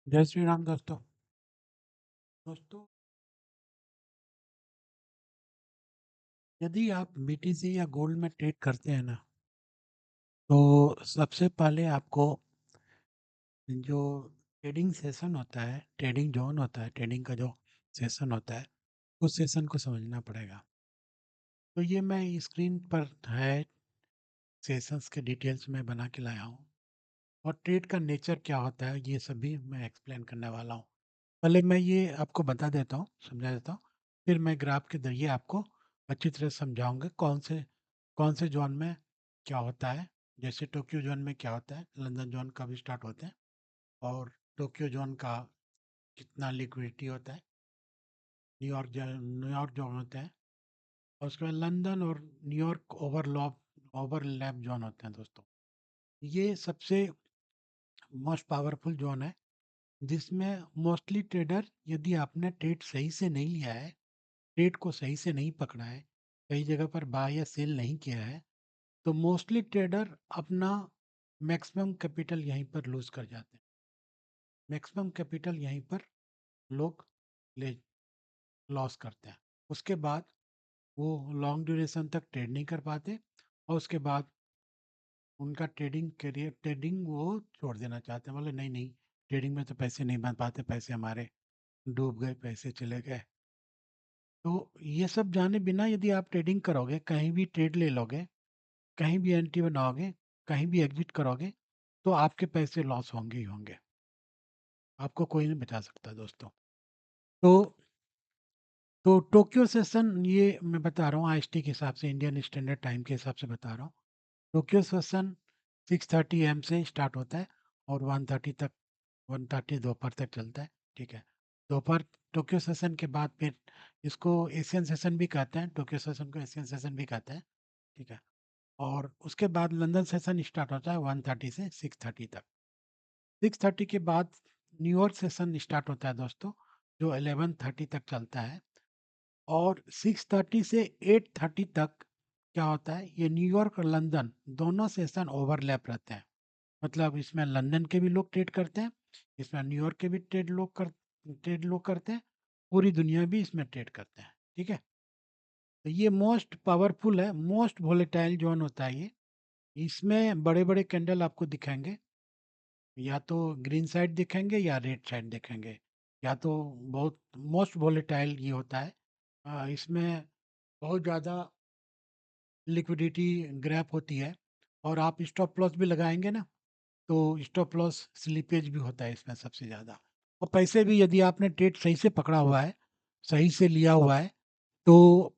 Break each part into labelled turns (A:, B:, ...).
A: जय श्री राम दोस्तों। दोस्तों, यदि आप बीटीसी या गोल्ड में ट्रेड करते हैं ना, तो सबसे पहले आपको जो ट्रेडिंग सेशन होता है, ट्रेडिंग जोन होता है, ट्रेडिंग का जो सेशन होता है, उस सेशन को समझना पड़ेगा। तो ये मैं स्क्रीन पर है, सेशंस के डिटेल्स में बना के लाया हूँ और ट्रेड का नेचर क्या होता है, ये सभी मैं एक्सप्लेन करने वाला हूँ। पहले मैं ये आपको बता देता हूँ, समझा देता हूँ, फिर मैं ग्राफ के ज़रिए आपको अच्छी तरह समझाऊँगा कौन से ज़ोन में क्या होता है। जैसे टोक्यो ज़ोन में क्या होता है, लंदन ज़ोन कब स्टार्ट होते हैं और टोक्यो ज़ोन का कितना लिक्विडिटी होता है, न्यूयॉर्क ज़ोन होता है और उसके बाद लंदन और न्यूयॉर्क ओवरलैप ज़ोन होते हैं दोस्तों। ये सबसे मोस्ट पावरफुल ज़ोन है जिसमें मोस्टली ट्रेडर, यदि आपने ट्रेड सही से नहीं लिया है, ट्रेड को सही से नहीं पकड़ा है, कई जगह पर बाय या सेल नहीं किया है, तो मोस्टली ट्रेडर अपना मैक्सिमम कैपिटल यहीं पर लूज कर जाते हैं। मैक्सिमम कैपिटल यहीं पर लोग ले लॉस करते हैं। उसके बाद वो लॉन्ग ड्यूरेशन तक ट्रेड नहीं कर पाते और उसके बाद उनका ट्रेडिंग वो छोड़ देना चाहते हैं, बोले नहीं नहीं, ट्रेडिंग में तो पैसे नहीं बन पाते, पैसे हमारे डूब गए, पैसे चले गए। तो ये सब जाने बिना यदि आप ट्रेडिंग करोगे, कहीं भी ट्रेड ले लोगे, कहीं भी एंट्री बनाओगे, कहीं भी एग्जिट करोगे, तो आपके पैसे लॉस होंगे ही होंगे। आपको कोई नहीं बचा सकता दोस्तों। तो टोक्यो सेशन ये मैं बता रहा हूँ आईएसटी के हिसाब से, इंडियन स्टैंडर्ड टाइम के हिसाब से बता रहा हूँ। टोक्यो सेशन 6:30 AM से स्टार्ट होता है और 1:30 दोपहर तक चलता है। ठीक है, दोपहर टोक्यो सेशन के बाद फिर इसको एशियन सेशन भी कहते हैं, टोक्यो सेशन को एशियन सेशन भी कहते हैं। ठीक है, और उसके बाद लंदन सेशन स्टार्ट होता है 1:30 से 6:30 तक। 6:30 के बाद न्यूयॉर्क सेशन स्टार्ट होता है दोस्तों, जो 11:30 तक चलता है। और 6:30 से 8:30 तक क्या होता है, ये न्यूयॉर्क और लंदन दोनों सेशन ओवरलैप रहते हैं। मतलब इसमें लंदन के भी लोग ट्रेड करते हैं, इसमें न्यूयॉर्क के भी ट्रेड लोग करते हैं, पूरी दुनिया भी इसमें ट्रेड करते हैं। ठीक है, तो ये मोस्ट पावरफुल है, मोस्ट वोलेटाइल जोन होता है ये। इसमें बड़े बड़े कैंडल आपको दिखाएंगे, या तो ग्रीन साइड दिखेंगे या रेड साइड दिखेंगे, या तो बहुत मोस्ट वोलेटाइल ये होता है। इसमें बहुत ज़्यादा लिक्विडिटी ग्रैप होती है और आप स्टॉप लॉस भी लगाएंगे ना, तो स्टॉप लॉस स्लिपेज भी होता है इसमें सबसे ज़्यादा। और पैसे भी, यदि आपने ट्रेड सही से पकड़ा हुआ है, सही से लिया हुआ है, तो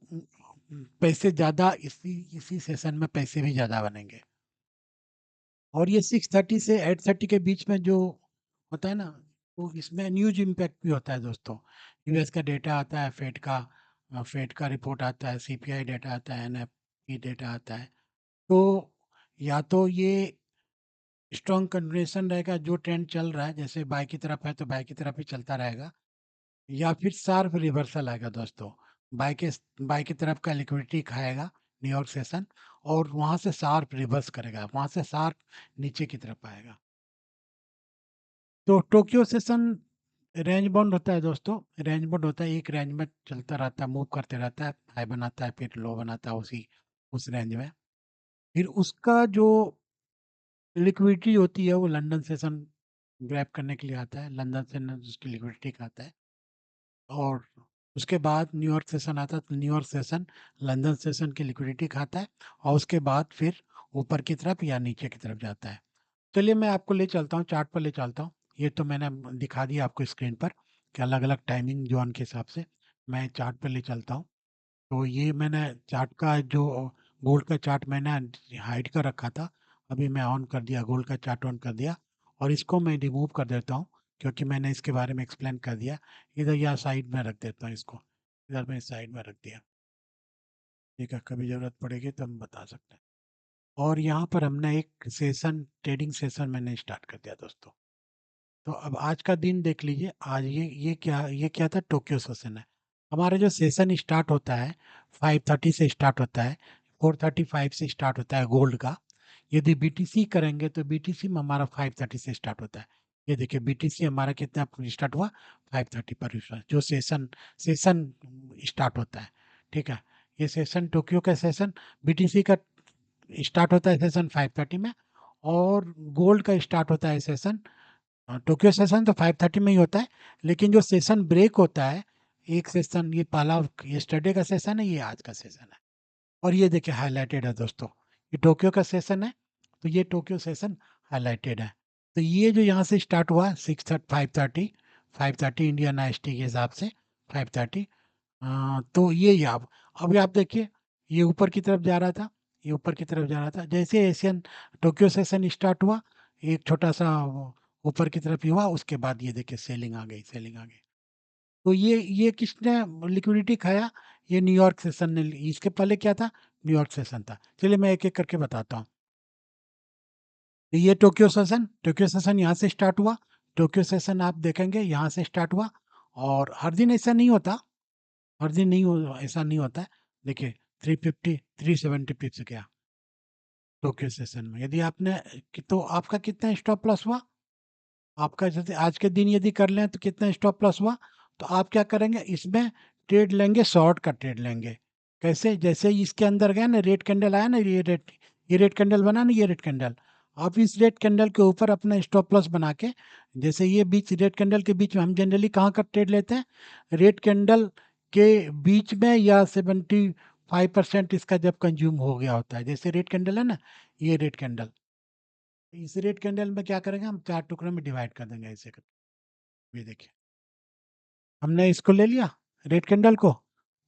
A: पैसे ज़्यादा, इसी इसी सेशन में पैसे भी ज़्यादा बनेंगे। और ये 6:30 से 8:30 के बीच में जो होता है ना, तो इसमें न्यूज इम्पैक्ट भी होता है दोस्तों। यूएस का डेटा आता है, फेड का रिपोर्ट आता है, सीपीआई डेटा आता है, एनएफपी डेटा आता है। तो या तो ये स्ट्रॉन्ग कंटिन्यूएशन रहेगा, जो ट्रेंड चल रहा है, जैसे बाय की तरफ है तो बाय की तरफ ही चलता रहेगा, या फिर शार्प रिवर्सल आएगा दोस्तों। बाय के बाय की तरफ का लिक्विडिटी खाएगा न्यूयॉर्क सेशन, और वहां से शार्प रिवर्स करेगा, वहां से शार्प नीचे की तरफ आएगा। तो टोक्यो सेशन रेंज बाउंड होता है दोस्तों। रेंज बाउंड होता है, एक रेंज में चलता रहता है, मूव करते रहता है, हाई बनाता है फिर लो बनाता है, उस रेंज में। फिर उसका जो लिक्विडिटी होती है वो लंदन सेशन ग्रैब करने के लिए आता है, लंदन से उसकी लिक्विडिटी खाता है। और उसके बाद न्यूयॉर्क सेशन आता है, तो न्यूयॉर्क सेशन लंदन सेशन की लिक्विडिटी खाता है और उसके बाद फिर ऊपर की तरफ या नीचे की तरफ जाता है। चलिए मैं आपको ले चलता हूँ, चार्ट पर ले चलता हूँ। ये तो मैंने दिखा दिया आपको स्क्रीन पर कि अलग अलग टाइमिंग जोन के हिसाब से। मैं चार्ट पर ले चलता हूँ। तो ये मैंने चार्ट का जो गोल्ड का चार्ट मैंने हाइड कर रखा था, अभी मैं ऑन कर दिया, गोल्ड का चार्ट ऑन कर दिया। और इसको मैं रिमूव कर देता हूँ, क्योंकि मैंने इसके बारे में एक्सप्लेन कर दिया। इधर या साइड में रख देता हूँ इसको, इधर मैं साइड में रख दिया। ठीक है, कभी ज़रूरत पड़ेगी तो हम बता सकते हैं। और यहाँ पर हमने एक सेशन, ट्रेडिंग सेशन मैंने स्टार्ट कर दिया दोस्तों। तो अब आज का दिन देख लीजिए, आज ये क्या था, टोक्यो सेशन है। हमारा जो सेशन स्टार्ट होता है 5:30 से स्टार्ट होता है, 4:35 से स्टार्ट होता है गोल्ड का। यदि बीटीसी करेंगे तो बीटीसी में हमारा 5:30 से स्टार्ट होता है। ये देखिए बीटीसी हमारा कितना स्टार्ट हुआ, 5:30 पर विश्वास, जो सेशन सेशन स्टार्ट होता है। ठीक है, ये सेशन टोक्यो का सेशन, बीटीसी का स्टार्ट होता है सेशन 5:30 में, और गोल्ड का स्टार्ट होता है सेशन, टोक्यो सेशन तो 5:30 में ही होता है, लेकिन जो सेशन ब्रेक होता है, एक सेशन ये पहला यस्टरडे का सेशन है, ये आज का सेशन है। और ये देखिए हाईलाइटेड है दोस्तों, ये टोक्यो का सेशन है, तो ये टोक्यो सेशन हाईलाइटेड है। तो ये जो यहाँ से स्टार्ट हुआ 5:30 इंडियन आईएसटी के हिसाब से 5:30, तो ये अब आप देखिए, ये ऊपर की तरफ जा रहा था, ये ऊपर की तरफ जा रहा था, जैसे एशियन टोक्यो सेशन स्टार्ट हुआ, एक छोटा सा वो ऊपर की तरफ ही हुआ, उसके बाद ये देखिए सेलिंग आ गई, सेलिंग आ गई। तो ये किसने लिक्विडिटी खाया, ये न्यूयॉर्क सेशन ने इसके पहले क्या था, न्यूयॉर्क सेशन था। चलिए मैं एक एक करके बताता हूँ। तो ये टोक्यो सेशन यहाँ से स्टार्ट हुआ, टोक्यो सेशन आप देखेंगे यहाँ से स्टार्ट हुआ, और हर दिन ऐसा नहीं होता, हर दिन नहीं हो, ऐसा नहीं होता है। देखिए 350 370 पिप्स गया टोक्यो सेशन में, यदि आपने तो आपका कितना स्टॉप लॉस हुआ, आपका जैसे आज के दिन यदि कर लें तो कितना स्टॉप लॉस हुआ, तो आप क्या करेंगे, इसमें ट्रेड लेंगे, शॉर्ट का ट्रेड लेंगे। कैसे, जैसे ही इसके अंदर गया ना, रेड कैंडल आया ना, ये रेड कैंडल बना ना, ये रेड कैंडल, आप इस रेड कैंडल के ऊपर अपना स्टॉप लॉस बना के, जैसे ये बीच रेड कैंडल के बीच में, हम जनरली कहाँ का ट्रेड लेते हैं, रेड कैंडल के बीच में, या 75% इसका जब कंज्यूम हो गया होता है, जैसे रेड कैंडल है ना, ये रेड कैंडल, इस रेड कैंडल में क्या करेंगे, हम चार टुकड़ों में डिवाइड कर देंगे ऐसे करके। ये देखिए हमने इसको ले लिया, रेड कैंडल को।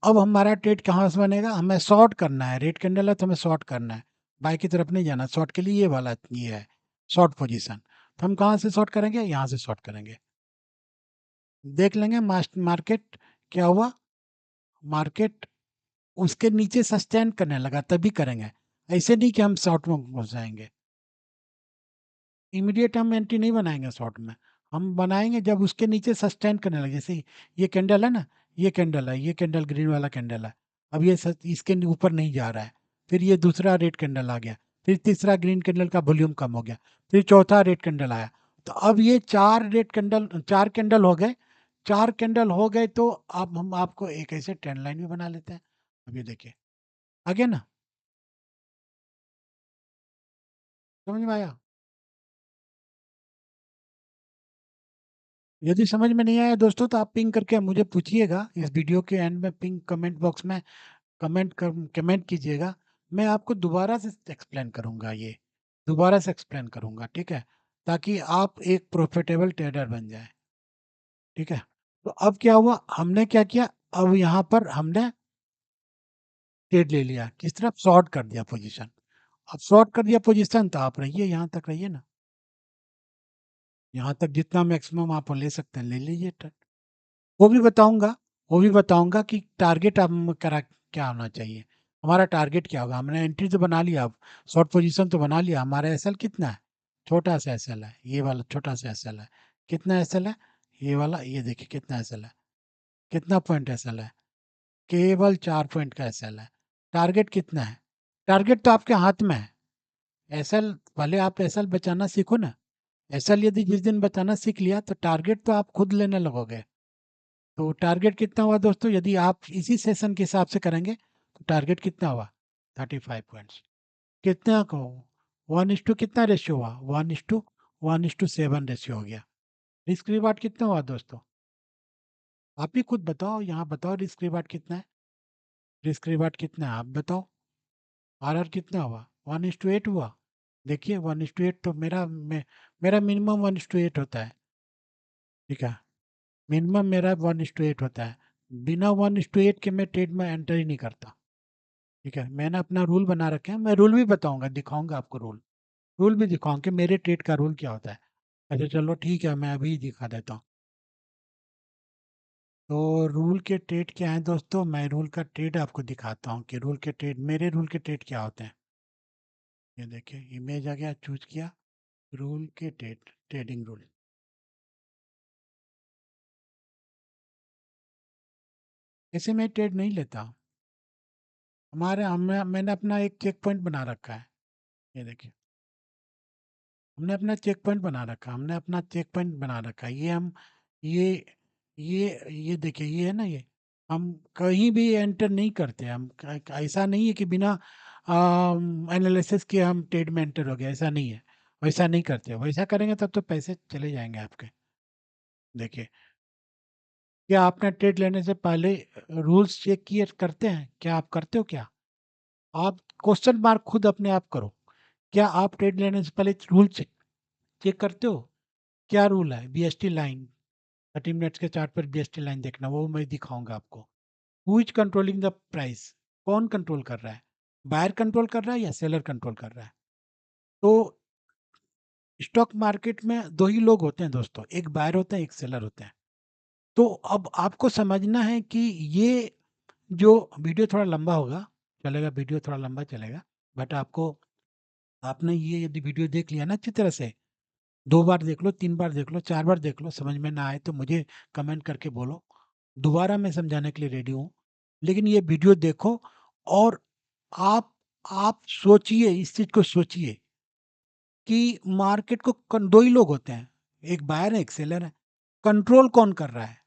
A: अब हमारा ट्रेड कहाँ से बनेगा, हमें शॉर्ट करना है, रेड कैंडल है तो हमें शॉर्ट करना है, बाई की तरफ नहीं जाना, शॉर्ट के लिए ये वाला ये है शॉर्ट पोजीशन। तो हम कहाँ से शॉर्ट करेंगे, यहाँ से शॉर्ट करेंगे। देख लेंगे मार्केट क्या हुआ, मार्केट उसके नीचे सस्टेन करने लगा तभी करेंगे, ऐसे नहीं कि हम शॉर्ट में घुस जाएंगे। इमीडिएट हम एंट्री नहीं बनाएंगे शॉर्ट में, हम बनाएंगे जब उसके नीचे सस्टेन करने लगे, जैसे ये कैंडल है ना, ये कैंडल है, ये कैंडल ग्रीन वाला कैंडल है, अब ये इसके ऊपर नहीं जा रहा है, फिर ये दूसरा रेड कैंडल आ गया, फिर तीसरा ग्रीन कैंडल का वॉल्यूम कम हो गया, फिर चौथा रेड कैंडल आया, तो अब ये चार कैंडल हो गए, चार कैंडल हो गए, तो अब हम आपको एक ऐसे ट्रेंड लाइन भी बना लेते हैं। अब ये देखिए आगे ना, समझ में आया। यदि समझ में नहीं आया दोस्तों, तो आप पिंग करके मुझे पूछिएगा, इस वीडियो के एंड में पिंग कमेंट बॉक्स में कमेंट कीजिएगा, मैं आपको दोबारा से एक्सप्लेन करूंगा, ये दोबारा से एक्सप्लेन करूंगा, ठीक है, ताकि आप एक प्रॉफिटेबल ट्रेडर बन जाए। ठीक है, तो अब क्या हुआ, हमने क्या किया, अब यहाँ पर हमने ट्रेड ले लिया, किस तरफ, शॉर्ट कर दिया पोजीशन। अब शॉर्ट कर दिया पोजीशन, तो आप रहिए यहाँ तक, रहिए ना, यहाँ तक जितना मैक्सिमम आप ले सकते हैं ले लीजिए। वो भी बताऊँगा, वो भी बताऊँगा कि टारगेट अब करा क्या होना चाहिए। हमारा टारगेट क्या होगा? हमने एंट्री तो बना लिया, अब शॉर्ट पोजीशन तो बना लिया, हमारा एसएल कितना है? छोटा-सा एसएल है, ये वाला छोटा-सा एसएल है। कितना एसएल है? ये वाला, ये देखिए कितना एसएल है, कितना पॉइंट एसएल है? केवल 4 पॉइंट का एसएल है। टारगेट कितना है? टारगेट तो आपके हाथ में है। एसएल पहले आप एसएल बचाना सीखो ना। एसएल यदि जिस दिन बचाना सीख लिया, तो टारगेट तो आप खुद लेने लगोगे। तो टारगेट कितना हुआ दोस्तों, यदि आप इसी सेशन के हिसाब से करेंगे, तो टारगेट कितना हुआ, 35 पॉइंट्स। कितना को 1:, कितना रेशियो हुआ, 1:7 रेशियो हो गया। रिस्क रिवार्ड कितना हुआ दोस्तों, आप ही खुद बताओ, यहाँ बताओ रिस्क रिवार्ड कितना है, रिस्क रिवार्ड कितना है आप बताओ। आरआर कितना हुआ, 1:8 हुआ। देखिए 1:8 तो मेरा मिनिमम 1:8 होता है। ठीक है, मिनिमम मेरा 1:8 होता है, बिना 1:8 के मैं ट्रेड में एंटर ही नहीं करता। ठीक है, मैंने अपना रूल बना रखे हैं, मैं रूल भी बताऊंगा, दिखाऊंगा आपको रूल, रूल भी दिखाऊंगा कि मेरे ट्रेड का रूल क्या होता है। अच्छा चलो ठीक है, मैं अभी दिखा देता हूँ। तो रूल के ट्रेड क्या है दोस्तों, मैं रूल का ट्रेड आपको दिखाता हूँ कि रूल के ट्रेड, मेरे रूल के ट्रेड क्या होते हैं। ये देखिए इमेज आ गया, चूज किया, रूल के ट्रेड, ट्रेडिंग रूल। ऐसे मैं ट्रेड नहीं लेता, मैंने अपना एक चेक पॉइंट बना रखा है। ये देखिए हमने अपना चेक पॉइंट बना रखा, हमने अपना चेक पॉइंट बना रखा है। ये ये देखिए, ये है ना, ये हम कहीं भी एंटर नहीं करते। हम ऐसा नहीं है कि बिना एनालिसिस के हम ट्रेड में एंटर हो गए, ऐसा नहीं है। वैसा नहीं करते, वैसा करेंगे तब तो पैसे चले जाएंगे आपके। देखिए, क्या आपने ट्रेड लेने से पहले रूल्स चेक किए करते हैं? क्या आप करते हो क्या? आप क्वेश्चन मार्क खुद अपने आप करो। क्या आप ट्रेड लेने से पहले रूल चेक करते हो? क्या रूल है? बीएसटी लाइन, 30 मिनट्स के चार्ट पर बीएसटी लाइन देखना, वो मैं दिखाऊंगा आपको। Who is controlling the price? कौन कंट्रोल कर रहा है? बायर कंट्रोल कर रहा है या सेलर कंट्रोल कर रहा है? तो स्टॉक मार्केट में दो ही लोग होते हैं दोस्तों, एक बायर होता है, एक सेलर होता है। तो अब आपको समझना है कि ये जो वीडियो थोड़ा लंबा होगा, चलेगा, वीडियो थोड़ा लंबा चलेगा, बट आपको, आपने ये यदि वीडियो देख लिया ना अच्छी तरह से, 2 बार देख लो, 3 बार देख लो, 4 बार देख लो, समझ में ना आए तो मुझे कमेंट करके बोलो, दोबारा मैं समझाने के लिए रेडी हूँ। लेकिन ये वीडियो देखो, और आप आप सोचिए, इस चीज़ को सोचिए कि मार्केट को 2 ही लोग होते हैं, एक बायर है, एक सेलर है। कंट्रोल कौन कर रहा है?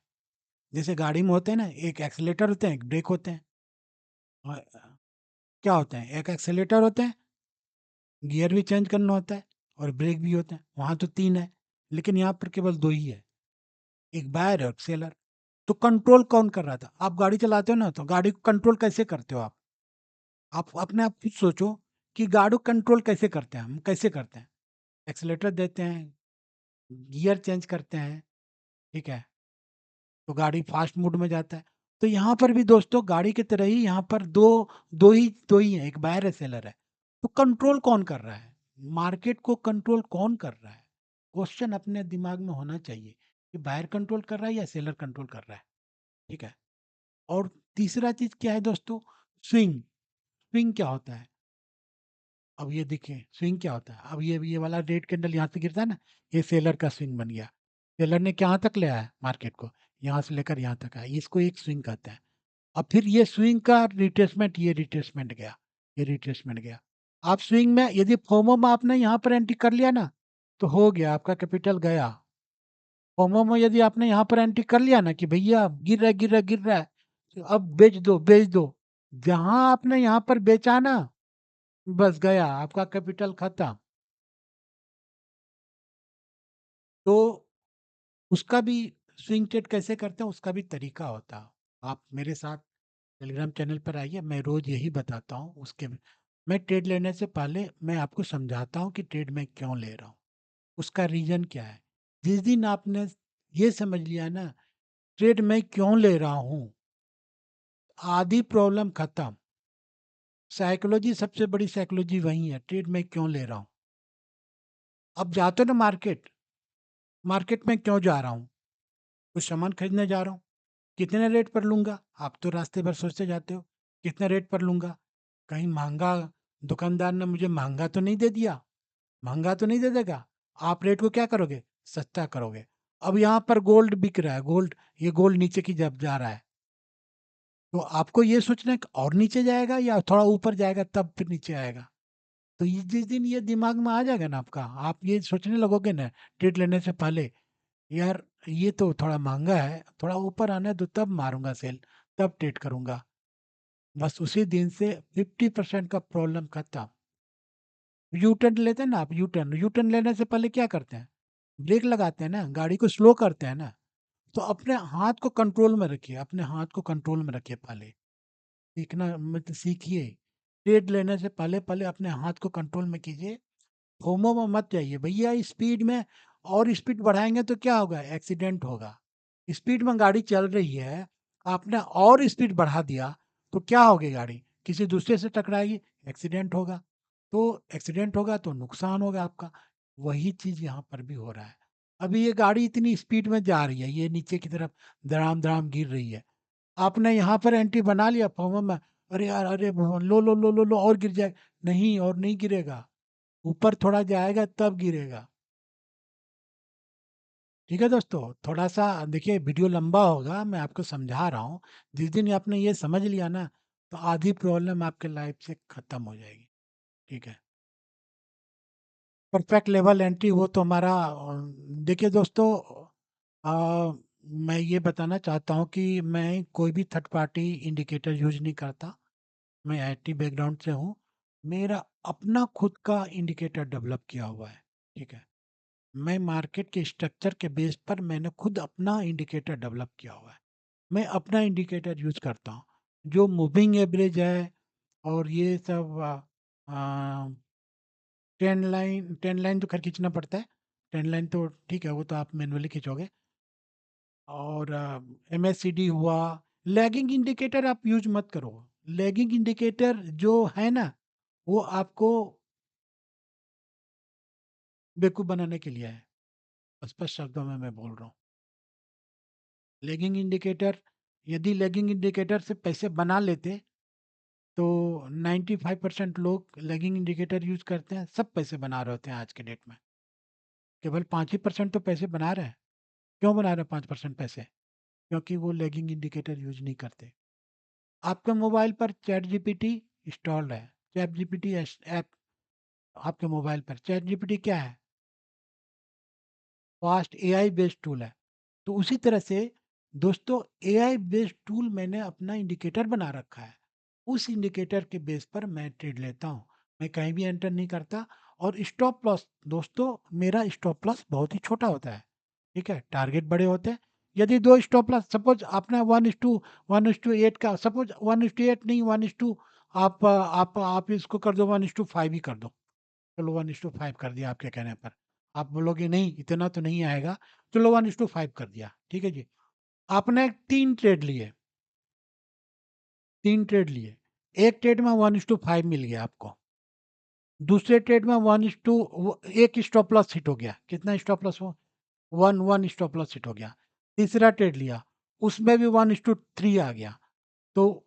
A: जैसे गाड़ी में होते हैं ना, एक एक्सीलेटर होते हैं, एक ब्रेक होते हैं। क्या होते हैं? एक एक्सेलेरेटर होता है, गियर भी चेंज करना होता है, और ब्रेक भी होता है। वहाँ तो 3 है, लेकिन यहाँ पर केवल 2 ही है, एक बायर और सेलर। तो कंट्रोल कौन कर रहा था? आप गाड़ी चलाते हो ना, तो गाड़ी को कंट्रोल कैसे करते हो आप? आप अपने आप खुद सोचो कि गाड़ी को कंट्रोल कैसे करते हैं? हम कैसे करते हैं? एक्सेलेरेटर देते हैं, गियर चेंज करते हैं, ठीक है? तो गाड़ी फास्ट मोड में जाता है। तो यहाँ पर भी दोस्तों गाड़ी की तरह ही यहाँ पर दो ही हैं, एक बायर है, सेलर है। तो कंट्रोल कौन कर रहा है? मार्केट को कंट्रोल कौन कर रहा है? क्वेश्चन अपने दिमाग में होना चाहिए कि बायर कंट्रोल कर रहा है या सेलर कंट्रोल कर रहा है, ठीक है? और तीसरा चीज क्या है दोस्तों? स्विंग। स्विंग क्या होता है? अब ये देखिए, स्विंग क्या होता है? अब ये वाला रेड कैंडल यहाँ से गिरता है ना, ये सेलर का स्विंग बन गया। सेलर ने कहाँ तक ले आया मार्केट को? यहाँ से लेकर यहाँ तक आया, इसको एक स्विंग कहते हैं। अब फिर ये स्विंग का रिट्रेसमेंट, ये रिट्रेसमेंट गया, ये रिट्रेसमेंट गया। आप स्विंग में यदि फोमो में आपने यहाँ पर एंट्री कर लिया ना, तो हो गया, आपका कैपिटल गया। फोमो में यदि आपने यहाँ पर एंट्री कर लिया ना कि भैया गिर रहा है, गिर रहा है, गिर रहा है, तो अब बेच दो, बेच दो। जहां आपने यहाँ पर बेचा ना, बस गया, आपका कैपिटल खत्म। तो उसका भी, स्विंग ट्रेड कैसे करते हैं उसका भी तरीका होता है। आप मेरे साथ टेलीग्राम चैनल पर आइए, मैं रोज यही बताता हूँ। उसके मैं ट्रेड लेने से पहले मैं आपको समझाता हूँ कि ट्रेड में क्यों ले रहा हूँ, उसका रीजन क्या है। जिस दिन आपने ये समझ लिया ना, ट्रेड में क्यों ले रहा हूँ, आधी प्रॉब्लम खत्म। साइकोलॉजी, सबसे बड़ी साइकोलॉजी वही है, ट्रेड में क्यों ले रहा हूँ। अब जाते हो ना मार्केट, मार्केट में क्यों जा रहा हूँ? कुछ सामान खरीदने जा रहा हूँ, कितने रेट पर लूँगा? आप तो रास्ते भर सोचते जाते हो, कितने रेट पर लूँगा? कहीं महँगा, दुकानदार ने मुझे महँगा तो नहीं दे दिया, महँगा तो नहीं दे देगा। आप रेट को क्या करोगे? सस्ता करोगे। अब यहाँ पर गोल्ड बिक रहा है, गोल्ड, ये गोल्ड नीचे की जब जा रहा है, तो आपको ये सोचना है कि और नीचे जाएगा या थोड़ा ऊपर जाएगा तब फिर नीचे आएगा। तो ये जिस दिन ये दिमाग में आ जाएगा ना आपका, आप ये सोचने लगोगे ना ट्रेड लेने से पहले, यार ये तो थोड़ा महँगा है, थोड़ा ऊपर आने दो तब मारूँगा सेल, तब ट्रेड करूँगा। बस उसी दिन से 50% का प्रॉब्लम खत्म। यू टर्न लेते हैं ना आप, यू टर्न, यू टर्न लेने से पहले क्या करते हैं? ब्रेक लगाते हैं ना, गाड़ी को स्लो करते हैं ना। तो अपने हाथ को कंट्रोल में रखिए, अपने हाथ को कंट्रोल में रखिए पहले। सीखना मतलब सीखिए, ट्रेड लेने से पहले पहले अपने हाथ को कंट्रोल में कीजिए। फोमो में मत जाइए भैया, स्पीड में और स्पीड बढ़ाएंगे तो क्या होगा? एक्सीडेंट होगा। स्पीड में गाड़ी चल रही है, आपने और स्पीड बढ़ा दिया तो क्या होगी? गाड़ी किसी दूसरे से टकराएगी, एक्सीडेंट होगा। तो एक्सीडेंट होगा तो नुकसान होगा आपका। वही चीज यहाँ पर भी हो रहा है। अभी ये गाड़ी इतनी स्पीड में जा रही है, ये नीचे की तरफ धड़ाम धड़ाम गिर रही है, आपने यहाँ पर एंट्री बना लिया फोमो में, अरे यार, अरे लो लो लो लो लो, और गिर जाए। नहीं, और नहीं गिरेगा, ऊपर थोड़ा जाएगा तब गिरेगा। ठीक है दोस्तों, थोड़ा सा देखिए, वीडियो लंबा होगा, मैं आपको समझा रहा हूँ। जिस दिन आपने ये समझ लिया ना, तो आधी प्रॉब्लम आपके लाइफ से खत्म हो जाएगी। ठीक है। परफेक्ट लेवल एंट्री वो तो हमारा देखिए दोस्तों, मैं ये बताना चाहता हूँ कि मैं कोई भी थर्ड पार्टी इंडिकेटर यूज नहीं करता। मैं आईटी बैकग्राउंड से हूँ। मेरा अपना खुद का इंडिकेटर डेवलप किया हुआ है। ठीक है। मैं मार्केट के स्ट्रक्चर के बेस पर मैंने खुद अपना इंडिकेटर डेवलप किया हुआ है। मैं अपना इंडिकेटर यूज करता हूँ, जो मूविंग एवरेज है और ये सब टेन लाइन तो खैर खींचना पड़ता है। टेन लाइन तो ठीक है, वो तो आप मैनुअली खींचोगे। और एमएससीडी हुआ। लैगिंग इंडिकेटर आप यूज मत करो। लैगिंग इंडिकेटर जो है ना, वो आपको बेवकूफ़ बनाने के लिए है। स्पष्ट शब्दों में मैं बोल रहा हूँ। लैगिंग इंडिकेटर, यदि लैगिंग इंडिकेटर से पैसे बना लेते तो 95% लोग लैगिंग इंडिकेटर यूज करते हैं, सब पैसे बना रहे होते हैं आज के डेट में। केवल 5% तो पैसे बना रहे हैं। क्यों बना रहे हैं 5% पैसे? क्योंकि वो लैगिंग इंडिकेटर यूज नहीं करते। आपके मोबाइल पर चैट जीपीटी इंस्टॉल्ड है। चैट जीपीटी ऐप आपके मोबाइल पर। चैट जीपीटी क्या है? फास्ट एआई बेस्ड टूल है। तो उसी तरह से दोस्तों, एआई बेस्ड टूल मैंने अपना इंडिकेटर बना रखा है। उस इंडिकेटर के बेस पर मैं ट्रेड लेता हूँ। मैं कहीं भी एंटर नहीं करता। और स्टॉप लॉस दोस्तों, मेरा स्टॉप लॉस बहुत ही छोटा होता है। ठीक है, टारगेट बड़े होते हैं। यदि दो स्टॉप लॉस, सपोज आपने 1:1:8 का, सपोज 1:8 नहीं, 1:, आप इसको कर दो 1:5 ही कर दो। चलो 1:5 कर दिया आपके कहने पर। आप बोलोगे नहीं इतना तो नहीं आएगा, चलो 1:5 कर दिया, ठीक है जी। आपने तीन ट्रेड लिए, तीन ट्रेड लिए। एक ट्रेड में 1:5 मिल गया आपको। दूसरे ट्रेड में 1:, एक स्टॉप लॉस हिट हो गया। कितना स्टॉप लॉस हो? One one stop loss hit हो गया। तीसरा ट्रेड लिया, उसमें भी 1:3 आ गया। तो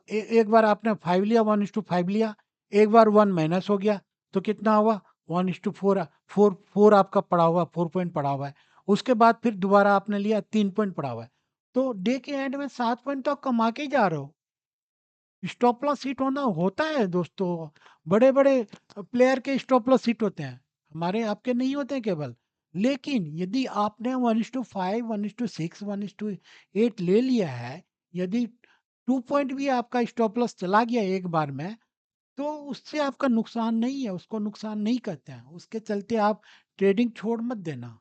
A: एक बार आपने 5 लिया, 1:5 लिया। एक बार 1 माइनस हो गया, तो कितना हुआ? 1:4। फोर फोर आपका पड़ा हुआ, 4 पॉइंट पड़ा हुआ है। उसके बाद फिर दोबारा आपने लिया, 3 पॉइंट पड़ा हुआ है। तो डे के एंड में 7 पॉइंट तो आप कमा के ही जा रहे हो। स्टॉप लॉस हिट होना होता है दोस्तों। बड़े बड़े प्लेयर के स्टॉप लॉस हिट होते हैं, हमारे आपके नहीं होते हैं केवल। लेकिन यदि आपने 1:5, 1:6, 1:8 ले लिया है, यदि 2 पॉइंट भी आपका स्टॉप लॉस चला गया एक बार में, तो उससे आपका नुकसान नहीं है, उसको नुकसान नहीं कहते हैं। उसके चलते आप ट्रेडिंग छोड़ मत देना।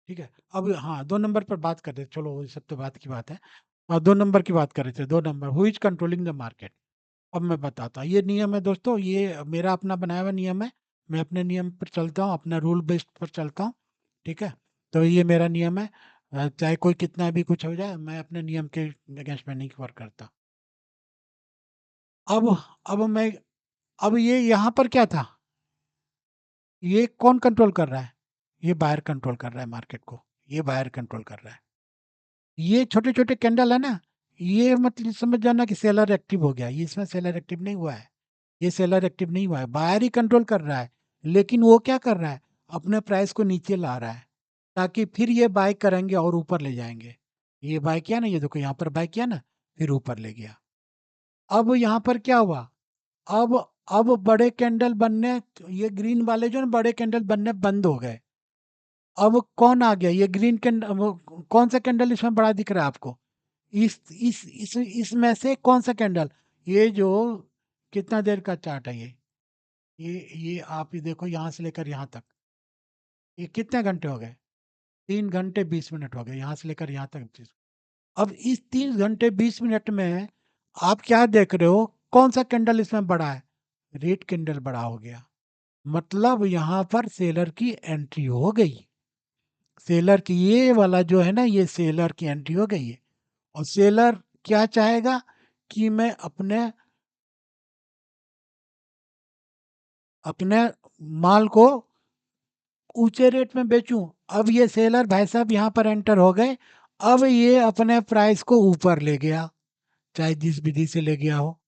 A: ठीक है। अब हाँ, 2 नंबर पर बात कर रहे थे, चलो ये सब तो बात की बात है। और 2 नंबर की बात कर रहे थे। 2 number, who is controlling the market. अब मैं बताता हूँ, ये नियम है दोस्तों, ये मेरा अपना बनाया हुआ नियम है। मैं अपने नियम पर चलता हूँ, अपना रूल बेस्ड पर चलता हूँ। ठीक है। तो ये मेरा नियम है। चाहे कोई कितना भी कुछ हो जाए, मैं अपने नियम के अगेंस्ट में नहीं वर्क करता। अब अब मैं अब ये यहाँ पर क्या था? ये कौन कंट्रोल कर रहा है? ये बायर कंट्रोल कर रहा है मार्केट को। ये बायर कंट्रोल कर रहा है। ये छोटे छोटे कैंडल है ना, ये मतलब समझ जाना कि सेलर एक्टिव हो गया। ये इसमें सेलर एक्टिव नहीं हुआ है। ये सेलर एक्टिव नहीं हुआ है, बायर ही कंट्रोल कर रहा है। लेकिन वो क्या कर रहा है? अपने प्राइस को नीचे ला रहा है, ताकि फिर ये बाय करेंगे और ऊपर ले जाएंगे। ये बाय किया ना, ये देखो यहाँ पर बाय किया ना, फिर ऊपर ले गया। अब यहाँ पर क्या हुआ? अब अब बड़े कैंडल बनने, ये ग्रीन वाले जो ना बड़े कैंडल बनने बंद हो गए। अब कौन आ गया? ये ग्रीन कैंडल, कौन सा कैंडल इसमें बड़ा दिख रहा है आपको? इसमें से कौन सा कैंडल? ये जो कितना देर का चार्ट है ये आप ये देखो, यहाँ से लेकर यहाँ तक, ये कितने घंटे हो गए? 3 घंटे 20 मिनट हो गए, यहाँ से लेकर यहाँ तक। अब इस 3 घंटे 20 मिनट में आप क्या देख रहे हो? कौन सा कैंडल इसमें बड़ा है? रेड कैंडल बड़ा हो गया। मतलब यहाँ पर सेलर की एंट्री हो गई। सेलर की ये वाला जो है ना, ये सेलर की एंट्री हो गई है। और सेलर क्या चाहेगा? कि मैं अपने अपने माल को ऊंचे रेट में बेचूं। अब ये सेलर भाई साहब यहाँ पर एंटर हो गए। अब ये अपने प्राइस को ऊपर ले गया, चाहे जिस विधि से ले गया हो,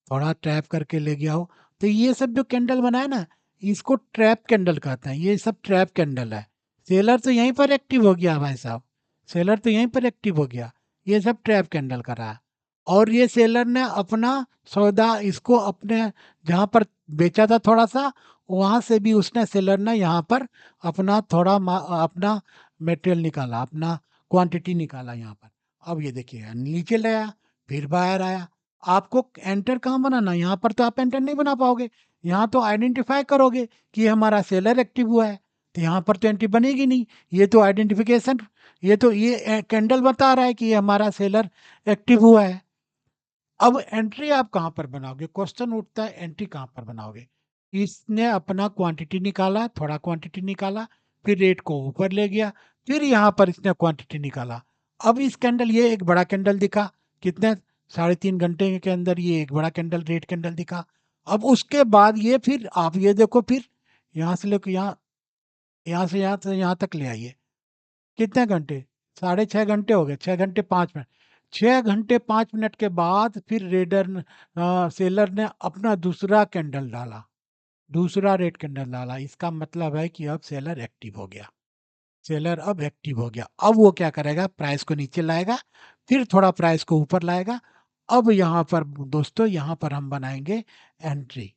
A: थोड़ा ट्रैप करके ले गया हो। तो ये सब जो कैंडल बनाए ना, इसको ट्रैप कैंडल कहते हैं। ये सब ट्रैप कैंडल है। सेलर तो यहीं पर एक्टिव हो गया भाई साहब, सेलर तो यहीं पर एक्टिव हो गया। ये सब ट्रैप कैंडल कर रहा है। और ये सेलर ने अपना सौदा इसको अपने जहाँ पर बेचा था थोड़ा सा, वहां से भी उसने सेलर ने यहाँ पर अपना अपना मटेरियल निकाला, अपना क्वांटिटी निकाला यहाँ पर। अब ये देखिए नीचे ले आया, फिर बाहर आया। आपको एंटर कहाँ बनाना, यहाँ पर तो आप एंटर नहीं बना पाओगे। यहाँ तो आइडेंटिफाई करोगे कि ये हमारा सेलर एक्टिव हुआ है, तो यहाँ पर तो एंट्री बनेगी नहीं। ये तो आइडेंटिफिकेशन, ये कैंडल बता रहा है कि ये हमारा सेलर एक्टिव हुआ है। अब एंट्री आप कहाँ पर बनाओगे, क्वेश्चन उठता है एंट्री कहाँ पर बनाओगे। इसने अपना क्वांटिटी निकाला, थोड़ा क्वांटिटी निकाला, फिर रेट को ऊपर ले गया, फिर यहाँ पर इसने क्वांटिटी निकाला। अब इस कैंडल, ये एक बड़ा कैंडल दिखा, कितने 3.5 घंटे के अंदर ये एक बड़ा कैंडल, रेड कैंडल दिखा। अब उसके बाद ये, फिर आप ये देखो, फिर यहाँ से लेकर यहाँ, यहाँ से यहाँ तक ले आइए, कितने घंटे, 6.5 घंटे हो गए, 6 घंटे 5 मिनट। 6 घंटे 5 मिनट के बाद फिर सेलर ने अपना दूसरा कैंडल डाला, दूसरा रेड कैंडल डाला। इसका मतलब है कि अब सेलर एक्टिव हो गया, सेलर अब एक्टिव हो गया। अब वो क्या करेगा, प्राइस को नीचे लाएगा, फिर थोड़ा प्राइस को ऊपर लाएगा। अब यहाँ पर दोस्तों, यहाँ पर हम बनाएंगे एंट्री,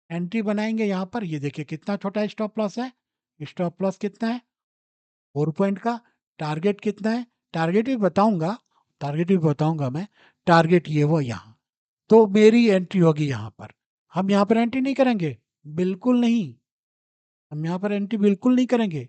A: एंट्री बनाएंगे यहाँ पर। ये देखिए कितना छोटा स्टॉप लॉस है, स्टॉप लॉस कितना है, 4 पॉइंट का। टारगेट कितना है, टारगेट भी बताऊंगा, टारगेट भी बताऊंगा मैं। टारगेट ये वो यहाँ, तो मेरी एंट्री होगी यहाँ पर। हम यहाँ पर एंट्री नहीं करेंगे, बिल्कुल नहीं, हम यहाँ पर एंट्री बिल्कुल नहीं करेंगे।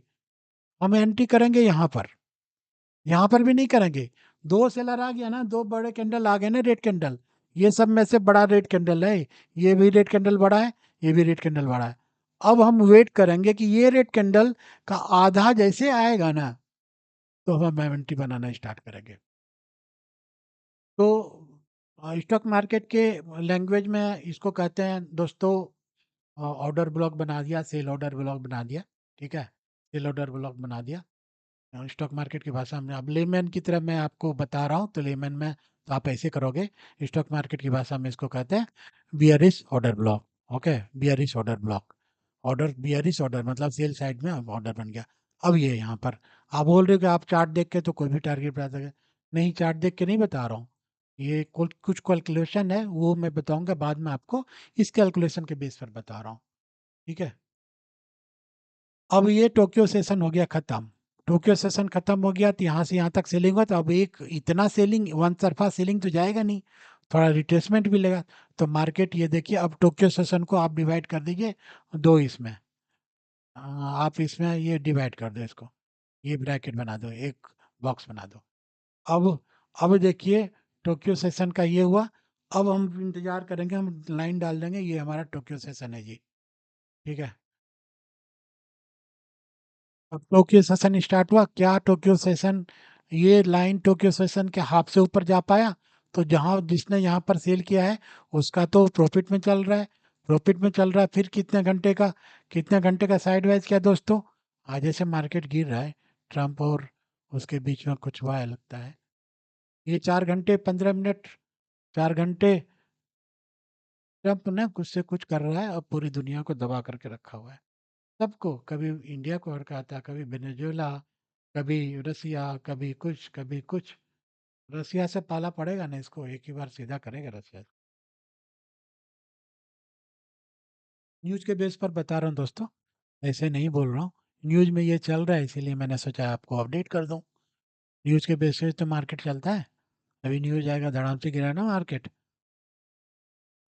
A: हम एंट्री करेंगे यहाँ पर भी नहीं करेंगे। दो सेलर आ गया ना, दो बड़े कैंडल आ गए ना, रेड कैंडल, ये सब में से बड़ा रेड कैंडल है, ये भी रेड कैंडल बड़ा है, ये भी रेड कैंडल बड़ा है। अब हम वेट करेंगे कि ये रेड कैंडल का आधा जैसे आएगा ना, तो हम एंट्री बनाना स्टार्ट करेंगे। तो स्टॉक मार्केट के लैंग्वेज में इसको कहते हैं दोस्तों, ऑर्डर ब्लॉक बना दिया, सेल ऑर्डर ब्लॉक बना दिया, ठीक है, सेल ऑर्डर ब्लॉक बना दिया। स्टॉक मार्केट की भाषा में, अब लेमैन की तरह मैं आपको बता रहा हूँ, तो लेमैन में तो आप ऐसे करोगे। स्टॉक मार्केट की भाषा में इसको कहते हैं bearish order block. Okay, bearish order block, order bearish order मतलब सेल साइड में ऑर्डर बन गया। अब ये यहाँ पर आप बोल रहे हो कि आप चार्ट देख के तो कोई भी टारगेट बता सके, नहीं, चार्ट देख के नहीं बता रहा हूँ। ये कुछ कैलकुलेशन है, वो मैं बताऊंगा बाद में आपको, इस कैलकुलेशन के बेस पर बता रहा हूँ, ठीक है। अब ये टोक्यो सेशन हो गया खत्म, टोक्यो सेशन खत्म हो गया, तो यहाँ से यहाँ तक सेलिंग हुआ, तो अब एक इतना सेलिंग, वन तरफा सेलिंग तो जाएगा नहीं, थोड़ा रिट्रेसमेंट भी लेगा। तो मार्केट ये देखिए, अब टोक्यो सेशन को आप डिवाइड कर दीजिए दो इसमें, आप इसमें ये डिवाइड कर दो इसको, ये ब्रैकेट बना दो, एक बॉक्स बना दो। अब अब देखिए टोक्यो सेशन का ये हुआ। अब हम इंतजार करेंगे, हम लाइन डाल देंगे, ये हमारा टोक्यो सेशन है जी, ठीक है। अब टोक्यो सेशन स्टार्ट हुआ, क्या टोक्यो सेशन, ये लाइन टोक्यो सेशन के हाफ से ऊपर जा पाया, तो जहां जिसने यहाँ पर सेल किया है उसका तो प्रॉफिट में चल रहा है, प्रॉफिट में चल रहा है। फिर कितने घंटे का साइडवाइज किया दोस्तों, आज जैसे मार्केट गिर रहा है, ट्रम्प और उसके बीच में कुछ हुआ है लगता है, ये 4 घंटे 15 मिनट, 4 घंटे ट्रम्प ने कुछ से कुछ कर रहा है, अब पूरी दुनिया को दबा करके रखा हुआ है, सबको, कभी इंडिया को हड़काता, कभी वेनेजुएला, कभी रसिया, कभी कुछ कभी कुछ। रसिया से पाला पड़ेगा ना इसको, एक ही बार सीधा करेगा रसिया। न्यूज के बेस पर बता रहा हूँ दोस्तों, ऐसे नहीं बोल रहा हूँ, न्यूज में ये चल रहा है इसीलिए मैंने सोचा आपको अपडेट कर दूँ। न्यूज के बेस पे तो मार्केट चलता है, अभी न्यूज आएगा धड़ाम से गिरा ना मार्केट,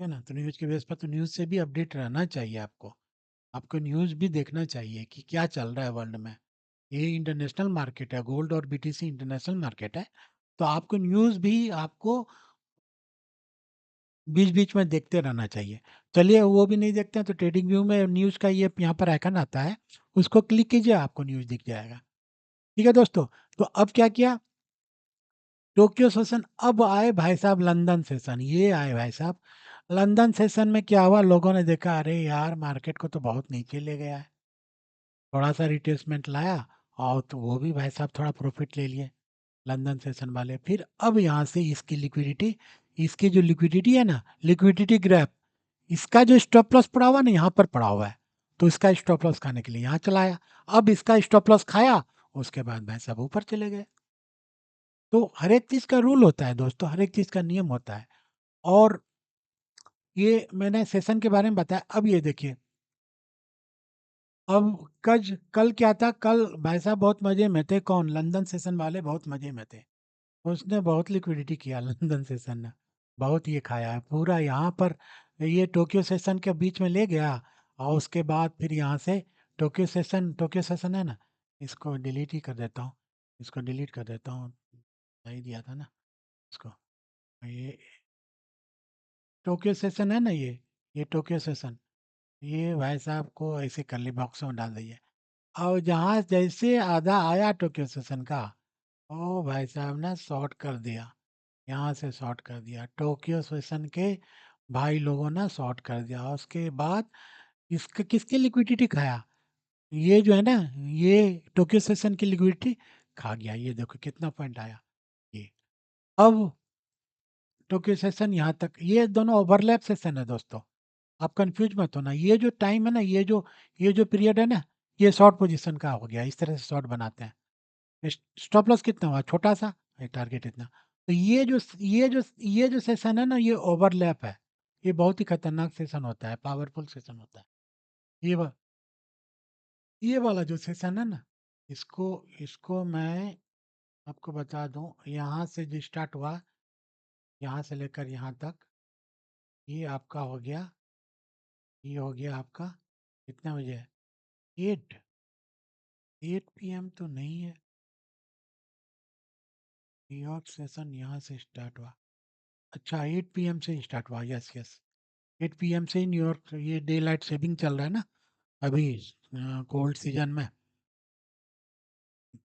A: है ना। तो न्यूज के बेस पर, तो न्यूज से भी अपडेट रहना चाहिए आपको, आपको न्यूज भी देखना चाहिए कि क्या चल रहा है वर्ल्ड में। ये इंटरनेशनल मार्केट है, गोल्ड और बीटीसी इंटरनेशनल मार्केट है, तो आपको न्यूज़ भी आपको बीच बीच में देखते रहना चाहिए। चलिए वो भी नहीं देखते हैं तो ट्रेडिंग व्यू में न्यूज़ का ये यहाँ पर आइकन आता है, उसको क्लिक कीजिए, आपको न्यूज़ दिख जाएगा, ठीक है दोस्तों। तो अब क्या किया, टोक्यो सेशन, अब आए भाई साहब लंदन सेशन, ये आए भाई साहब लंदन सेशन में क्या हुआ, लोगों ने देखा अरे यार मार्केट को तो बहुत नीचे ले गया है, थोड़ा सा रिट्रेसमेंट लाया, और तो वो भी भाई साहब थोड़ा प्रॉफिट ले लिए लंदन सेशन वाले। फिर अब यहाँ से इसकी लिक्विडिटी, इसकी जो लिक्विडिटी है ना, लिक्विडिटी ग्रैप, इसका जो स्टॉप लॉस पड़ा हुआ ना यहाँ पर पड़ा हुआ है, तो इसका स्टॉप लॉस खाने के लिए यहाँ चलाया। अब इसका स्टॉप लॉस खाया, उसके बाद भाई साहब ऊपर चले गए। तो हर एक चीज का रूल होता है दोस्तों, हर एक चीज का नियम होता है। और ये मैंने सेशन के बारे में बताया। अब ये देखिए, अब कल क्या था, कल भाई साहब बहुत मजे में थे। कौन? लंदन सेशन वाले बहुत मजे में थे। उसने बहुत लिक्विडिटी किया लंदन सेशन ने, बहुत ये खाया है पूरा यहाँ पर। ये टोक्यो सेशन के बीच में ले गया, और उसके बाद फिर यहाँ से टोक्यो सेशन है ना, इसको डिलीट ही कर देता हूँ, इसको डिलीट कर देता हूँ। नहीं दिया था ना इसको। ये टोक्यो सेशन है ना, ये टोक्यो सेशन, ये भाई साहब को ऐसे करली बॉक्स में डाल दिए। और जहाँ जैसे आधा आया टोक्यो सेशन का, ओ भाई साहब ने शॉर्ट कर दिया, यहाँ से शॉर्ट कर दिया टोक्यो सेशन के। भाई लोगों ने शॉर्ट कर दिया। और उसके बाद इसका किसकी लिक्विडिटी खाया? ये जो है ना, ये टोक्यो सेशन की लिक्विडिटी खा गया। ये देखो कितना पॉइंट आया ये। अब टोक्यो सेशन यहाँ तक, ये दोनों ओवरलैप सेशन है दोस्तों, आप कंफ्यूज मत होना। ये जो टाइम है ना, ये जो पीरियड है ना, ये शॉर्ट पोजीशन का हो गया। इस तरह से शॉर्ट बनाते हैं। स्टॉप लॉस कितना हुआ? छोटा सा, ये टारगेट इतना। तो ये जो सेशन है ना, ये ओवरलैप है। ये बहुत ही खतरनाक सेशन होता है, पावरफुल सेशन होता है। ये वा, ये वाला जो सेशन है ना, इसको इसको मैं आपको बता दूं, यहाँ से जो स्टार्ट हुआ, यहाँ से लेकर यहाँ तक, ये आपका हो गया, ये हो गया आपका कितना बजे है? 8 8 PM तो नहीं है। न्यूयॉर्क सेशन यहाँ से स्टार्ट हुआ। अच्छा, 8 PM से स्टार्ट हुआ, यस यस। 8 PM से ही न्यूयॉर्क, ये डे लाइट सेविंग चल रहा है ना अभी, कोल्ड सीजन में।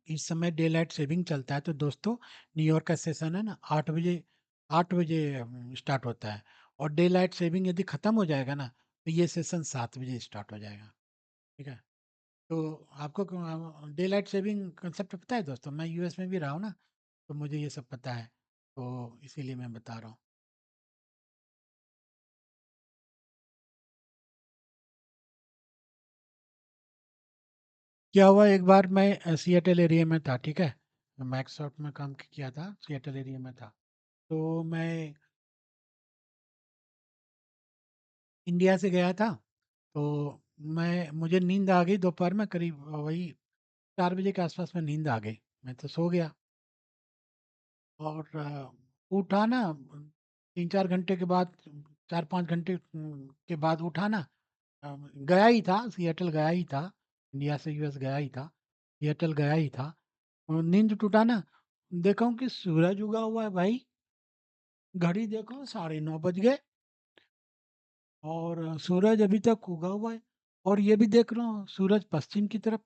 A: इस समय डे लाइट सेविंग चलता है, तो दोस्तों न्यूयॉर्क का सेशन है ना 8 बजे, 8 बजे स्टार्ट होता है। और डे लाइट सेविंग यदि ख़त्म हो जाएगा ना, तो ये सेशन 7 बजे स्टार्ट हो जाएगा। ठीक है। तो आपको डे लाइट सेविंग कंसेप्ट पता है दोस्तों? मैं यूएस में भी रहा हूँ ना, तो मुझे ये सब पता है, तो इसीलिए मैं बता रहा हूँ। क्या हुआ, एक बार मैं सिएटल एरिया में था, ठीक है, माइक्रोसॉफ्ट में काम किया था, सिएटल एरिया में था। तो मैं इंडिया से गया था। तो मुझे नींद आ गई दोपहर में, करीब वही 4 बजे के आसपास में नींद आ गई। मैं तो सो गया, और उठा ना 3 4 घंटे के बाद, 4 5 घंटे के बाद उठा ना। गया ही था, सिएटल गया ही था, इंडिया से यूएस गया ही था, सिएटल गया ही था। और नींद टूटा ना, देखा हूँ कि सूरज उगा हुआ है भाई। घड़ी देखो 9:30 बज गए, और सूरज अभी तक उगा हुआ है। और ये भी देख रहा हूँ सूरज पश्चिम की तरफ।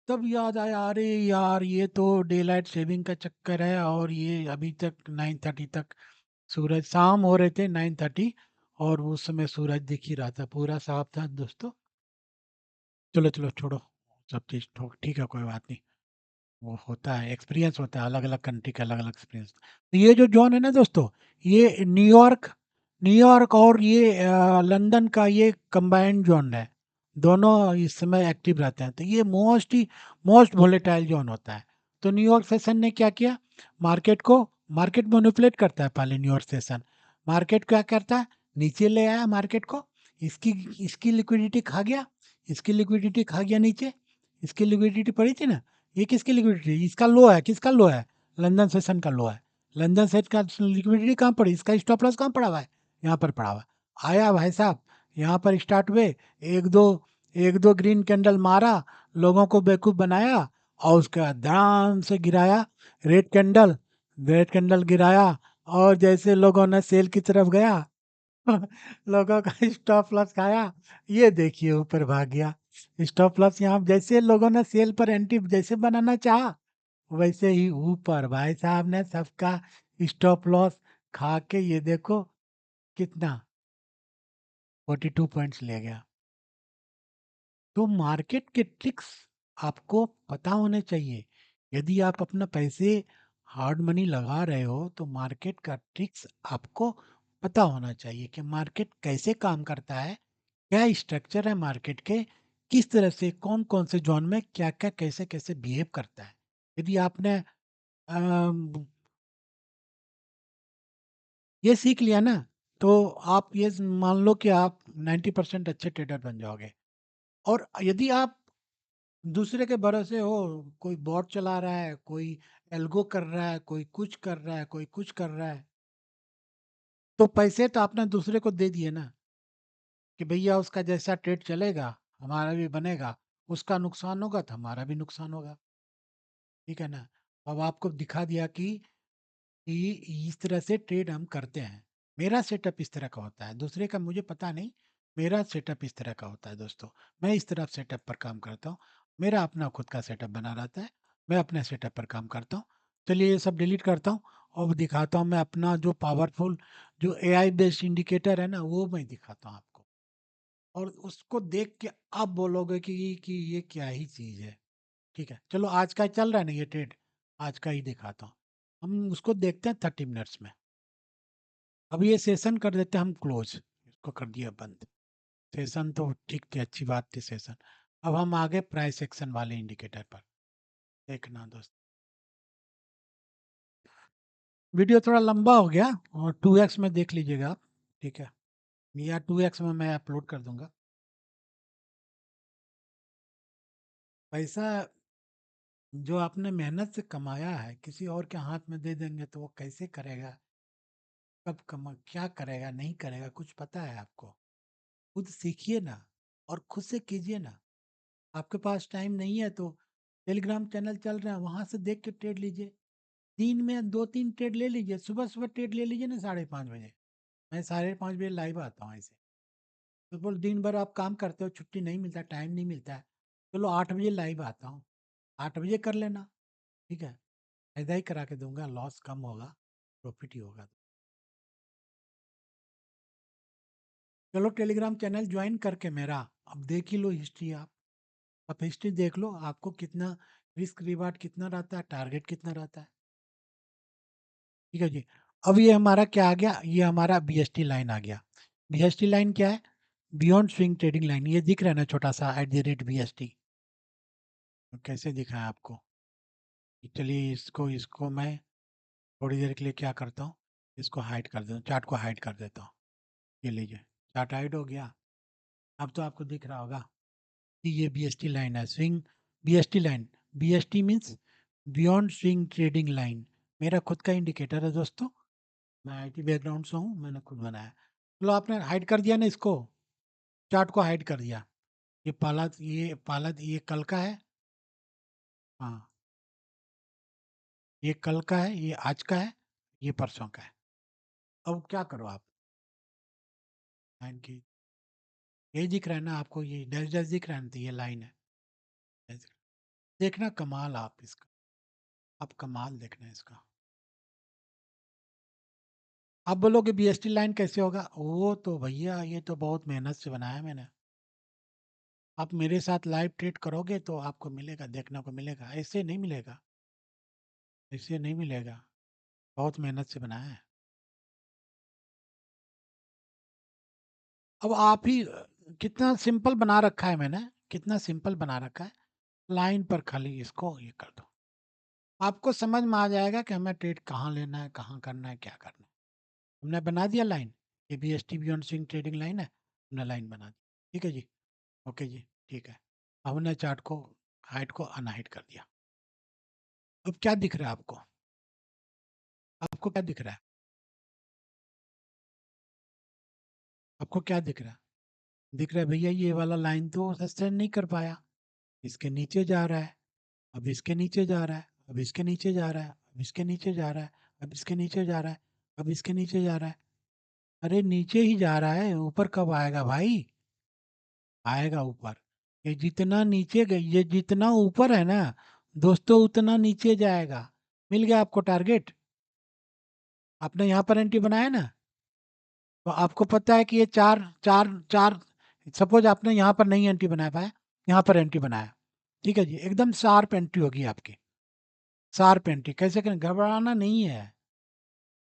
A: तब याद आया, अरे यार ये तो डे लाइट सेविंग का चक्कर है, और ये अभी तक 9:30 तक सूरज, शाम हो रहे थे 9:30, और उस समय सूरज दिख ही रहा था, पूरा साफ था दोस्तों। चलो चलो छोड़ो, सब चीज़ ठीक है, कोई बात नहीं। वो होता है, एक्सपीरियंस होता है, अलग अलग कंट्री का अलग अलग एक्सपीरियंस। तो ये जो जोन है ना दोस्तों, ये न्यूयॉर्क न्यूयॉर्क और ये लंदन का ये कंबाइंड जोन है। दोनों इस समय एक्टिव रहते हैं, तो ये मोस्ट वोलेटाइल जोन होता है। तो न्यूयॉर्क सेशन ने क्या किया, मार्केट को, मार्केट मैनिपुलेट करता है पहले न्यूयॉर्क सेशन। मार्केट क्या करता है, नीचे ले आया मार्केट को, इसकी इसकी लिक्विडिटी खा गया, इसकी लिक्विडिटी खा गया नीचे। इसकी लिक्विडिटी पड़ी थी ना, ये किसकी लिक्विडिटी, इसका लो है, किसका लो है? लंदन सेशन का लो है। लंदन सेट का लिक्विडिटी कहाँ पड़ी, इसका स्टॉप लॉस कहाँ पड़ा हुआ है? यहाँ पर पड़ा हुआ है। आया भाई साहब, यहाँ पर स्टार्ट हुए, एक दो एक दो ग्रीन कैंडल मारा, लोगों को बेवकूफ़ बनाया, और उसके बाद धड़ाम से गिराया रेड कैंडल, रेड कैंडल गिराया। और जैसे लोगों ने सेल की तरफ गया, लोगों का स्टॉप लॉस खाया, ये देखिए ऊपर भाग गया। स्टॉप लॉस यहाँ जैसे लोगों ने सेल पर एंट्री जैसे बनाना चाहा, वैसे ही ऊपर भाई साहब ने सबका स्टॉप लॉस खा के, ये देखो कितना, 42 पॉइंट्स ले गया। तो मार्केट के ट्रिक्स आपको पता होने चाहिए। यदि आप अपना पैसे हार्ड मनी लगा रहे हो, तो मार्केट का ट्रिक्स आपको पता होना चाहिए कि मार्केट कैसे काम करता है, क्या स्ट्रक्चर है मार्केट के, किस तरह से कौन कौन से जोन में क्या क्या कैसे कैसे बिहेव करता है। यदि आपने अम, ये सीख लिया ना, तो आप ये मान लो कि आप 90% अच्छे ट्रेडर बन जाओगे। और यदि आप दूसरे के भरोसे हो, कोई बॉट चला रहा है, कोई एल्गो कर रहा है, कोई कुछ कर रहा है, कोई कुछ कर रहा है, तो पैसे तो आपने दूसरे को दे दिए ना, कि भैया उसका जैसा ट्रेड चलेगा हमारा भी बनेगा, उसका नुकसान होगा तो हमारा भी नुकसान होगा। ठीक है ना। अब आपको दिखा दिया कि इस तरह से ट्रेड हम करते हैं। मेरा सेटअप इस तरह का होता है, दूसरे का मुझे पता नहीं। मेरा सेटअप इस तरह का होता है दोस्तों। मैं इस तरह सेटअप पर काम करता हूँ। मेरा अपना खुद का सेटअप बना रहता है। मैं अपने सेटअप पर काम करता हूँ। चलिए ये सब डिलीट करता हूँ और दिखाता हूँ मैं अपना जो पावरफुल, जो एआई बेस्ड इंडिकेटर है ना, वो मैं दिखाता हूँ आपको। और उसको देख के आप बोलोगे कि ये क्या ही चीज़ है। ठीक है, चलो आज का चल रहा है ना ये ट्रेड, आज का ही दिखाता हूँ। हम उसको देखते हैं 30 मिनट्स में। अब ये सेशन कर देते हैं हम क्लोज, इसको कर दिया बंद। सेशन तो ठीक थी, अच्छी बात थी सेशन। अब हम आगे प्राइस एक्शन वाले इंडिकेटर पर। देखना दोस्त, वीडियो थोड़ा लंबा हो गया, और 2x में देख लीजिएगा आप। ठीक है, या 2x में मैं अपलोड कर दूंगा। पैसा जो आपने मेहनत से कमाया है किसी और के हाथ में दे देंगे तो वो कैसे करेगा, कब कमा, क्या करेगा, नहीं करेगा, कुछ पता है आपको? खुद सीखिए ना, और खुद से कीजिए ना। आपके पास टाइम नहीं है तो टेलीग्राम चैनल चल रहा है, वहां से देख के ट्रेड लीजिए। दिन में 2-3 ट्रेड ले लीजिए, सुबह सुबह ट्रेड ले लीजिए ना 5:30 बजे। मैं 5:30 बजे लाइव आता हूँ ऐसे। तो बोल दिन भर आप काम करते हो, छुट्टी नहीं मिलता, टाइम नहीं मिलता है, चलो 8 बजे लाइव आता हूँ, 8 बजे कर लेना। ठीक है, फायदा ही करा के दूंगा, लॉस कम होगा, प्रॉफिट ही होगा। चलो टेलीग्राम चैनल ज्वाइन करके मेरा अब देख ही लो हिस्ट्री आप हिस्ट्री देख लो, आपको कितना रिस्क रिवार्ड कितना रहता है, टारगेट कितना रहता है। ठीक है जी। अब ये हमारा क्या आ गया, ये हमारा बीएसटी लाइन आ गया। बीएसटी लाइन क्या है? Beyond swing trading line. ये दिख रहा है ना छोटा सा @BST? कैसे दिखा है आपको? चलिए इसको इसको मैं थोड़ी देर के लिए क्या करता हूँ, इसको हाइड कर देता हूँ, चार्ट को हाइड कर देता हूँ। ये लीजिए, चार्ट हाइड हो गया। अब तो आपको दिख रहा होगा कि ये बीएसटी लाइन है, swing BST line. BST means beyond swing trading line. मेरा खुद का इंडिकेटर है दोस्तों। मैं आईटी बैकग्राउंड से हूँ, मैंने खुद बनाया। चलो आपने हाइड कर दिया ना इसको, चार्ट को हाइड कर दिया। ये कल का है। हाँ, ये कल का है, ये आज का है, ये परसों का है। अब क्या करो आप, लाइन की ये दिख रहा है ना आपको, ये डैश डैश दिख रहा है ना, तो ये लाइन है। डैश। देखना कमाल आप इसका, आप कमाल देखना इसका। आप बोलोगे बीएसटी लाइन कैसे होगा, वो तो भैया ये तो बहुत मेहनत से बनाया है मैंने। आप मेरे साथ लाइव ट्रेड करोगे तो आपको मिलेगा, देखने को मिलेगा, ऐसे नहीं मिलेगा, ऐसे नहीं मिलेगा। बहुत मेहनत से बनाया है। अब आप ही कितना सिंपल बना रखा है मैंने, कितना सिंपल बना रखा है। लाइन पर खाली इसको ये कर दो, आपको समझ में आ जाएगा कि हमें ट्रेड कहाँ लेना है, कहाँ करना है, क्या करना है। हमने बना दिया लाइन, ये B S T beyond swing trading line है, हमने लाइन बना दी। ठीक है जी, ओके जी, ठीक है। अब हमने चार्ट को हाइट को अनहाइट कर दिया। अब क्या दिख रहा है आपको, आपको क्या दिख रहा है, आपको क्या दिख रहा है? दिख रहा है भैया ये वाला लाइन तो सस्टेन नहीं कर पाया, इसके नीचे जा रहा है, अब इसके नीचे जा रहा है, अब इसके नीचे जा रहा है, अब इसके नीचे जा रहा है, अब इसके नीचे जा रहा है, अब इसके नीचे जा रहा है। अरे नीचे ही जा रहा है, ऊपर कब आएगा भाई? आएगा ऊपर। ये जितना नीचे गई, ये जितना ऊपर है ना दोस्तों, उतना नीचे जाएगा। मिल गया आपको टारगेट। आपने यहाँ पर एंट्री बनाया ना, तो आपको पता है कि ये चार चार चार, सपोज आपने यहाँ पर नहीं एंट्री बना पाया, यहाँ पर एंट्री बनाया। ठीक है जी, एकदम शार्प एंट्री होगी आपकी। शार्प एंट्री कैसे करें, घबराना नहीं है,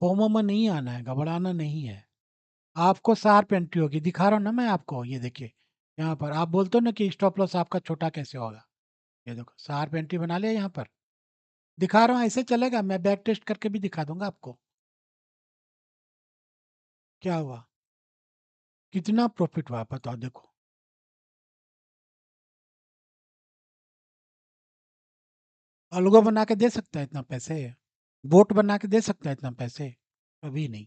A: फोमो में नहीं आना है, घबराना नहीं है। आपको शार्प एंट्री होगी, दिखा रहा हूँ ना मैं आपको, ये देखिए। यहाँ पर आप बोलते हो ना कि स्टॉप लॉस आपका छोटा कैसे होगा, ये देखो शार्प एंट्री बना लिया यहाँ पर। दिखा रहा हूँ, ऐसे चलेगा, मैं बैक टेस्ट करके भी दिखा दूंगा आपको। क्या हुआ? कितना प्रॉफिट हुआ बताओ देखो। अलगो बना के दे सकता है इतना पैसे? बोट बना के दे सकता है इतना पैसे? कभी नहीं।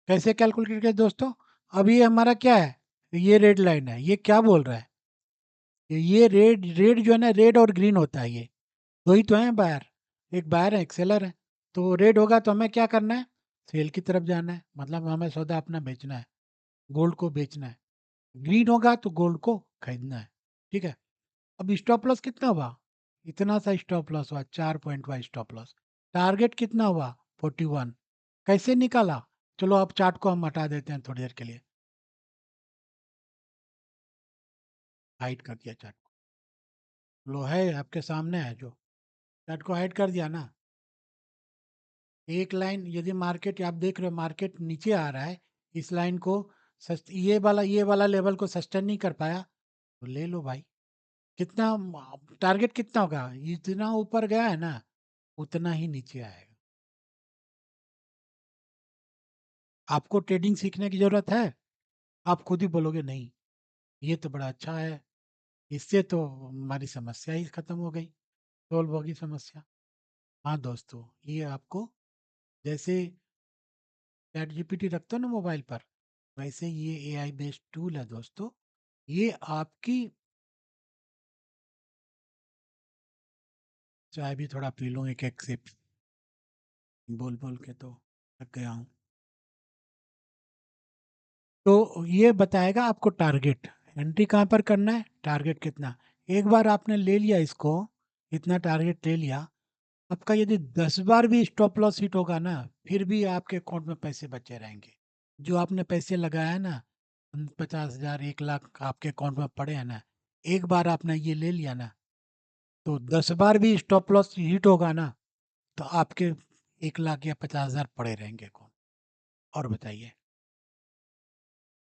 A: कैसे कैलकुलेट किया दोस्तों? अब ये हमारा क्या है? ये रेड लाइन है, ये क्या बोल रहा है? ये रेड रेड जो है ना, रेड और ग्रीन होता है ये। दो ही तो है बायर। एक बायर है, एक सेलर है। तो रेड होगा तो हमें क्या करना है? सेल की तरफ जाना है, मतलब हमें सौदा अपना बेचना है, गोल्ड को बेचना है। ग्रीन होगा तो गोल्ड को खरीदना है। ठीक है। अब स्टॉप लॉस कितना हुआ? इतना सा स्टॉप लॉस हुआ, 4 पॉइंट हुआ स्टॉप लॉस। टारगेट कितना हुआ? 41। कैसे निकाला? चलो अब चार्ट को हम हटा देते हैं थोड़ी देर के लिए। हाइड कर दिया चार्ट को, लो है आपके सामने है जो। चार्ट को हाइड कर दिया ना। एक लाइन यदि मार्केट, आप देख रहे हो मार्केट नीचे आ रहा है, इस लाइन को ये वाला लेवल को सस्टेन नहीं कर पाया, तो ले लो भाई। कितना टारगेट कितना होगा? जितना ऊपर गया है ना, उतना ही नीचे आएगा। आपको ट्रेडिंग सीखने की जरूरत है? आप खुद ही बोलोगे नहीं, ये तो बड़ा अच्छा है, इससे तो हमारी समस्या ही खत्म हो गई, सोल्व होगी समस्या। हाँ दोस्तों, ये आपको जैसे चैट जीपीटी रखते हो ना मोबाइल पर, वैसे ये एआई बेस्ड टूल है दोस्तों। ये आपकी, चाय भी थोड़ा पी लूँ एक एक सिप, बोल बोल के तो थक गया हूँ। तो ये बताएगा आपको टारगेट, एंट्री कहाँ पर करना है, टारगेट कितना। एक बार आपने ले लिया इसको, इतना टारगेट ले लिया, आपका यदि 10 बार भी स्टॉप लॉस हिट होगा ना, फिर भी आपके अकाउंट में पैसे बचे रहेंगे। जो आपने पैसे लगाया है ना, 50,000 1 लाख आपके अकाउंट में पड़े हैं ना, एक बार आपने ये ले लिया ना, तो 10 बार भी स्टॉप लॉस हिट होगा ना, तो आपके 1 लाख या 50,000 पड़े रहेंगे अकाउंट। और बताइए,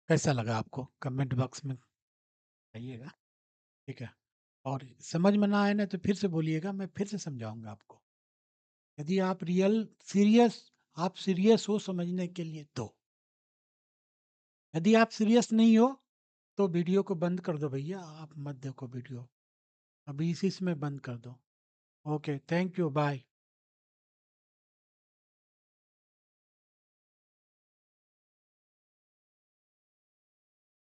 A: कैसा लगा आपको? कमेंट बॉक्स में बताइएगा। ठीक है। और समझ में ना आए ना तो फिर से बोलिएगा, मैं फिर से समझाऊंगा आपको। यदि आप सीरियस, आप सीरियस हो समझने के लिए तो। यदि आप सीरियस नहीं हो तो वीडियो को बंद कर दो भैया, आप मत देखो वीडियो, अभी इसी में बंद कर दो। Okay, thank you, bye.